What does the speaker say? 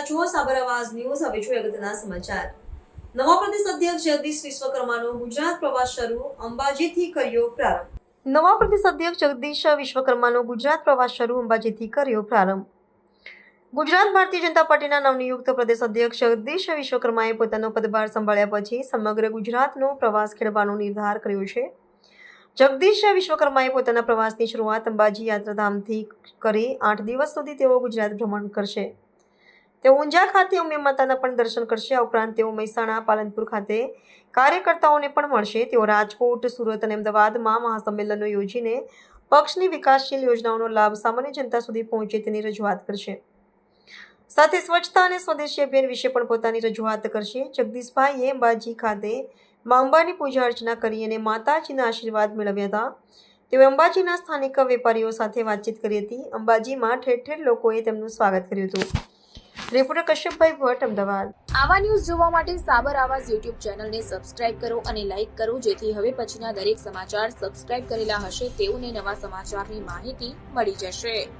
છો સાબર આવાજ ન્યૂઝ. હવે જોઈએ અગત્યના સમાચાર. નવા પ્રદેશ અધ્યક્ષ જગદીશ વિશ્વકર્માનો ગુજરાત પ્રવાસ શરૂ, અંબાજીથી કર્યો પ્રારંભ. નવા પ્રદેશ અધ્યક્ષ જગદીશ વિશ્વકર્માનો ગુજરાત પ્રવાસ શરૂ, અંબાજીથી કર્યો પ્રારંભ. ગુજરાત ભારતીય જનતા પાર્ટીના નવનિયુક્ત પ્રદેશ અધ્યક્ષ જગદીશ વિશ્વકર્માએ પોતાનો પદભાર સંભાળ્યા પછી સમગ્ર ગુજરાતનો પ્રવાસ ખેડવાનો નિર્ધાર કર્યો છે. જગદીશ વિશ્વકર્માએ પોતાના પ્રવાસની શરૂઆત અંબાજી યાત્રાધામથી કરી 8 દિવસ સુધી તેઓ ગુજરાત ભ્રમણ કરશે. તેઓ ઊંઝા ખાતે ઉમિયા માતાના પણ દર્શન કરશે. આ ઉપરાંત તેઓ મહેસાણા, પાલનપુર ખાતે કાર્યકર્તાઓને પણ મળશે. તેઓ રાજકોટ, સુરત અને અમદાવાદમાં મહાસંમેલનો યોજીને પક્ષની વિકાસશીલ યોજનાઓનો લાભ સામાન્ય જનતા સુધી પહોંચે તેની રજૂઆત કરશે. સાથે સ્વચ્છતા અને સ્વદેશી અભિયાન વિશે પણ પોતાની રજૂઆત કરશે. જગદીશભાઈએ અંબાજી ખાતે મા અંબાની પૂજા અર્ચના કરી અને માતાજીના આશીર્વાદ મેળવ્યા હતા. તેઓએ અંબાજીના સ્થાનિક વેપારીઓ સાથે વાતચીત કરી હતી. અંબાજીમાં ઠેર ઠેર લોકોએ તેમનું સ્વાગત કર્યું હતું. રિપોર્ટર કશ્યપભાઈ ભટ્ટ, અમદાવાદ. આવા ન્યૂઝ જોવા માટે સાબર આવાજ યુટ્યુબ ચેનલને સબસ્ક્રાઇબ કરો અને લાઇક કરો, જેથી હવે પછીના દરેક સમાચાર સબસ્ક્રાઇબ કરેલા હશે તેઓને નવા સમાચારની માહિતી મળી જશે.